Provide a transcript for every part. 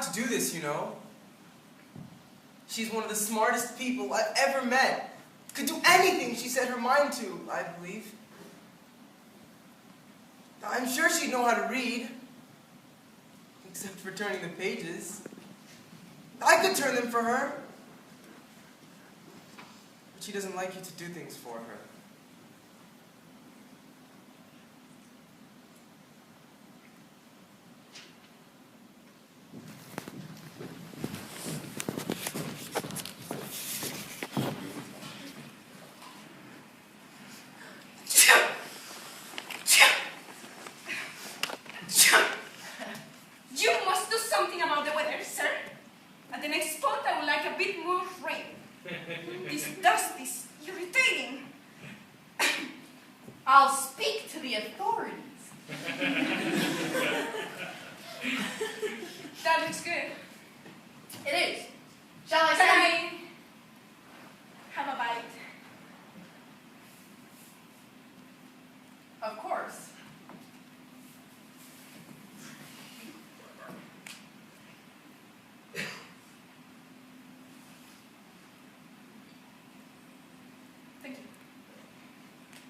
have to do this, you know. She's one of the smartest people I've ever met. Could do anything she set her mind to, I believe. I'm sure she'd know how to read. Except for turning the pages. I could turn them for her. But she doesn't like you to do things for her.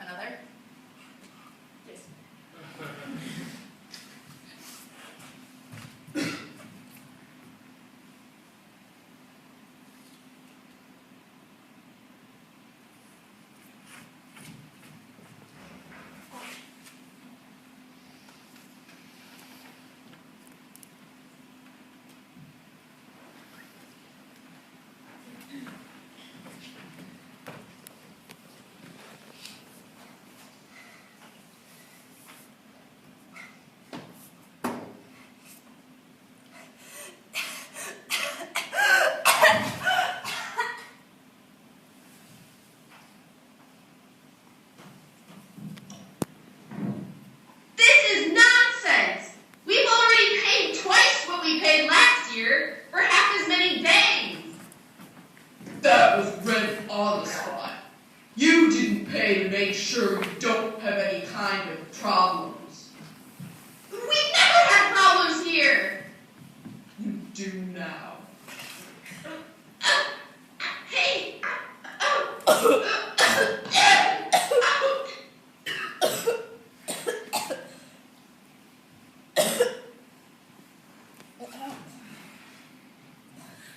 Another? Yes.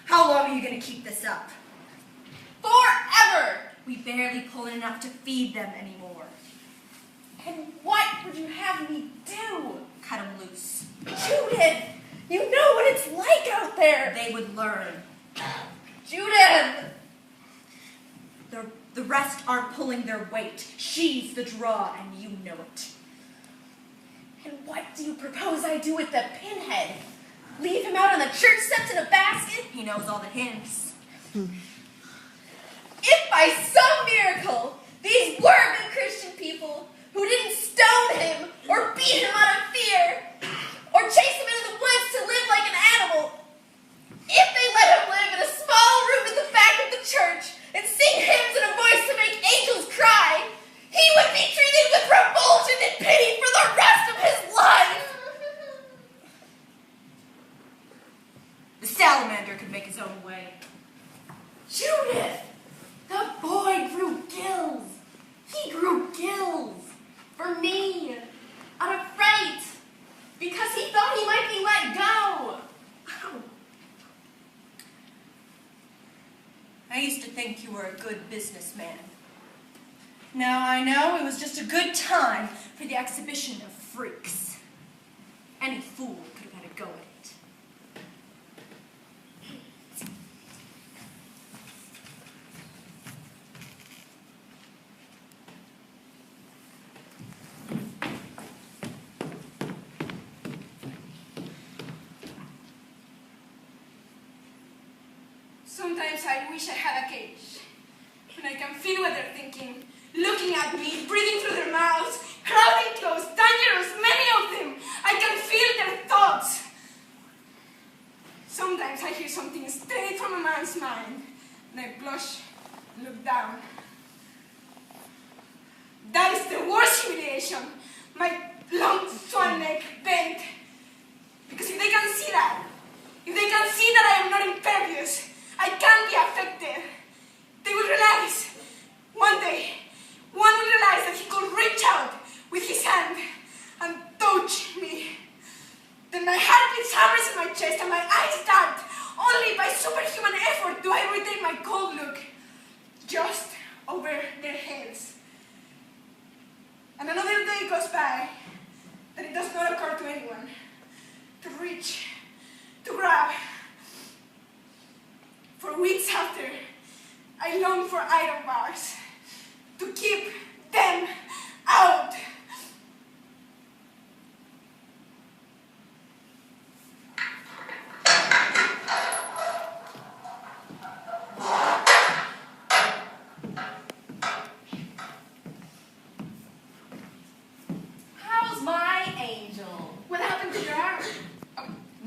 How long are you going to keep this up? Forever! We barely pull in enough to feed them anymore. And what would you have me do? Cut them loose. Judith! You know what it's like out there! They would learn. Judith! The rest aren't pulling their weight. She's the draw, and you know it. And what do you propose I do with the pinhead? Leave him out on the church steps in a basket? He knows all the hints. If by some miracle these were good Christian people who didn't stone him or beat him out of fear or chase him into the woods to live like an animal, if they let him live in a small room in the back of the church and sing hymns in a voice to make angels cry, he would be treated with revulsion and pity for the rest of his life. The salamander could make his own way. Judith! The boy grew gills. He grew gills. For me. Out of fright. Because he thought he might be let go. Ow. I used to think you were a good businessman. Now I know it was just a good time for the exhibition of freaks. Any fool could have had a go at it. Sometimes I wish I had a cage, when I can feel what they're thinking, looking at me, breathing through their mouths, crowding close, dangerous, many of them. I can feel their thoughts. Sometimes I hear something straight from a man's mind, and I blush and look down. That is the worst humiliation, my long swan neck bent. Because if they can see that, if they can see that I am not impervious, I can be affected, they will realize, one day, one will realize that he could reach out with his hand and touch me. Then my heart beats hammers in my chest and my eyes dart. Only by superhuman effort do I retain my cold look, just over their heads. And another day goes by that it does not occur to anyone to reach, to grab. For weeks after, I long for iron bars to keep them out. How's my angel? What happened to your arm?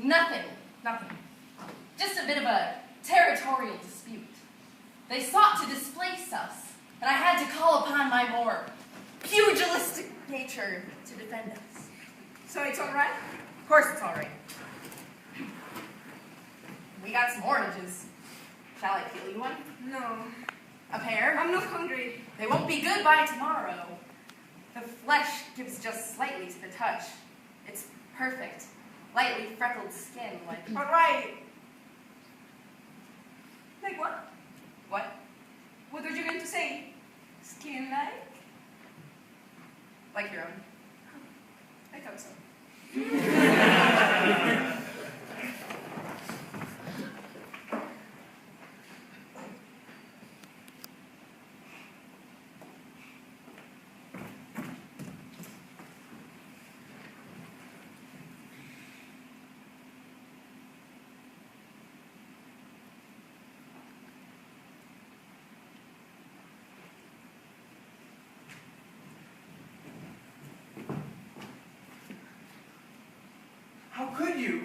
Nothing. Just a bit of a territorial dispute. They sought to displace us, and I had to call upon my more pugilistic nature to defend us. So it's all right? Of course it's all right. We got some oranges. Shall I peel you one? No, A pear? I'm not hungry. They won't be good by tomorrow. The flesh gives just slightly to the touch. It's perfect. Lightly freckled skin, like... All right. Like what? What? What were you going to say? Skin like? Like your own. I thought so. How could you?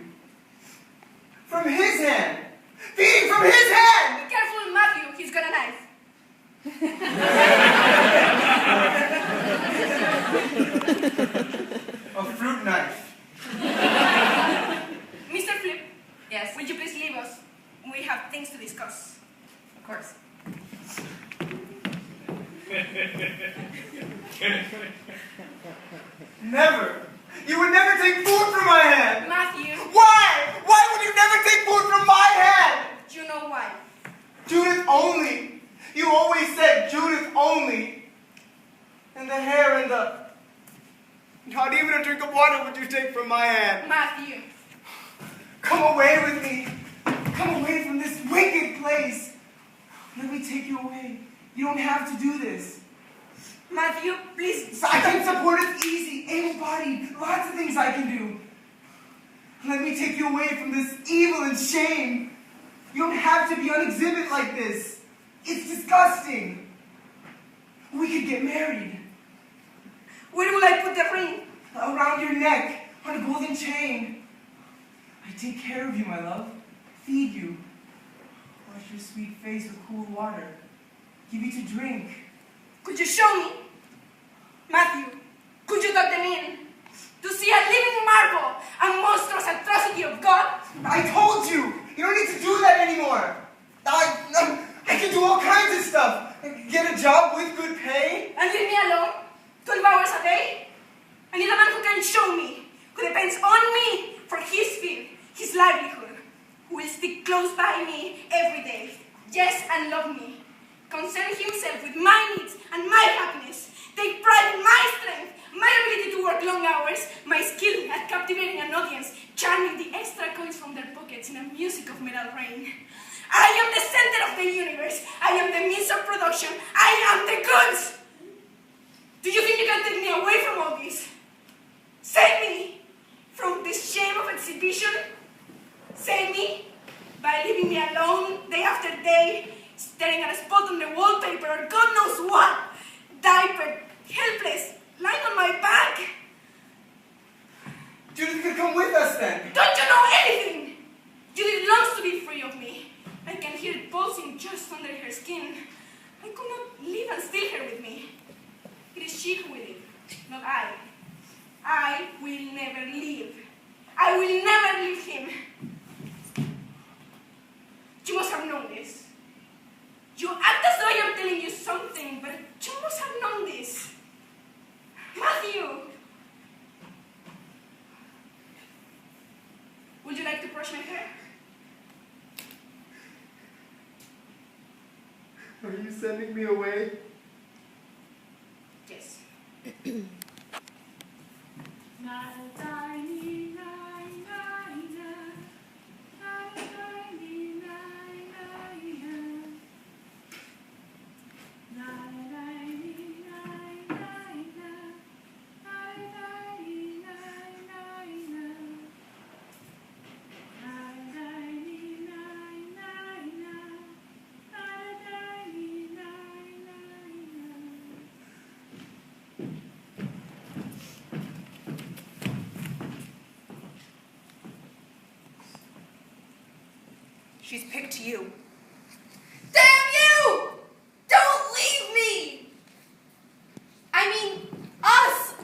From his hand! Feeding from his hand! Be careful, Matthew. He's got a knife. A fruit knife. Mr. Flip, Yes, will you please leave us? We have things to discuss. of course. Never! You would never take food from my hand! Matthew, Why? Why would you never take food from my hand? you know why? Judith only. You always said Judith only. And the hair and the... Not even a drink of water would you take from my hand. Matthew, Come away with me. Come away from this wicked place. Let me take you away. You don't have to do this. Matthew, please. I can support it easy, able-bodied, lots of things I can do. Let me take you away from this evil and shame. You don't have to be on exhibit like this. It's disgusting. We could get married. Where will I put the ring? Around your neck, on a golden chain. I take care of you, my love. Feed you. Wash your sweet face with cool water. Give you to drink. Could you show me? Matthew, could you tuck them in? To see a living marvel, a monstrous atrocity of God? I told you! You don't need to do that anymore! I can do all kinds of stuff! Get a job with good pay? And leave me alone? 12 hours a day? I need a man who can show me, who depends on me for his feed, his livelihood, who will stick close by me every day, yes, and love me, concern himself with my needs and my happiness, take pride in my strength, my ability to work long hours, my skill at captivating an audience, charming the extra coins from their pockets in a music of metal rain. I am the center of the universe. I am the means of production. I am the goods. Do you think you can take me away from all this? Save me from this shame of exhibition. Save me by leaving me alone day after day, staring at a spot on the wallpaper or God knows what, diapered, helpless, lying on my back. Judith could come with us then. Don't you know anything? Judith longs to be free of me. I can hear it pulsing just under her skin. I could not leave and steal her with me. It is she who will leave, not I. I will never leave. I will never leave him. Are you sending me away? Yes. She's picked you. Damn you! Don't leave me! I mean, us!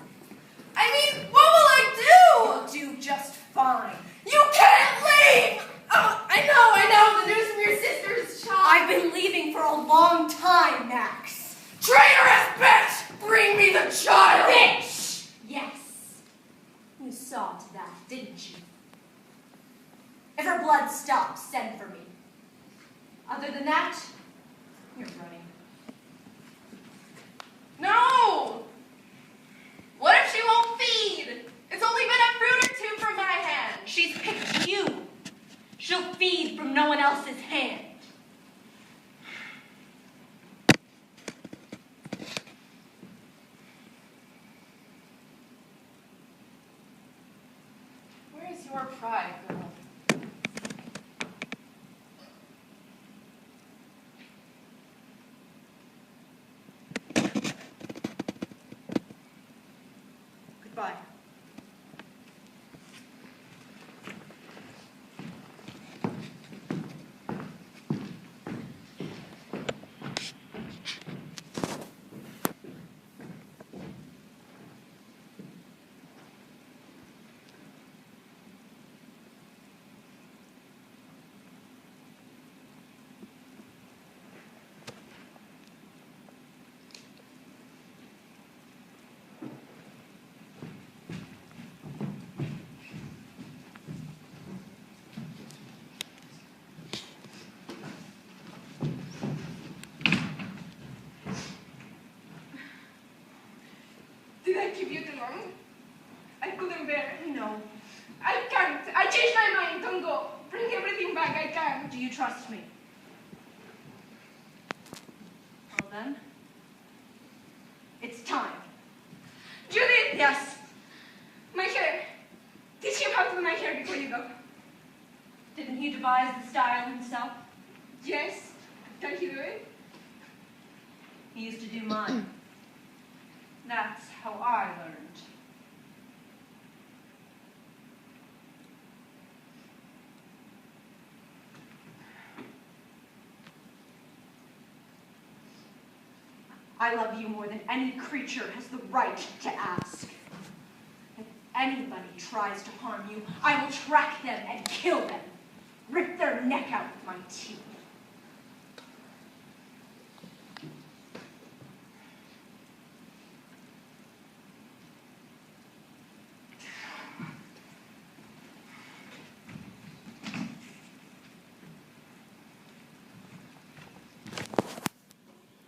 I mean, what will I do? You'll do just fine. You can't leave! Oh, I know, the news from your sister's shop. I've been leaving for a long time, Max. Traitorous bitch! Bring me the child! Bitch! Yes. You saw to that, didn't you? If her blood stops, send for me. Other than that, you're running. No! What if she won't feed? It's only been a fruit or two from my hand. She's picked you. She'll feed from no one else's hand. Where is your pride, girl? Goodbye. Did I keep you too long? I couldn't bear it. No. I can't. I changed my mind. Don't go. Bring everything back. I can't. Do you trust me? Well then, it's time. Judith! Yes. My hair. Teach him how to do my hair before you go. Didn't he devise the style himself? Yes. Can he do it? He used to do mine. That's how I learned. I love you more than any creature has the right to ask. If anybody tries to harm you, I will track them and kill them. Rip their neck out with my teeth.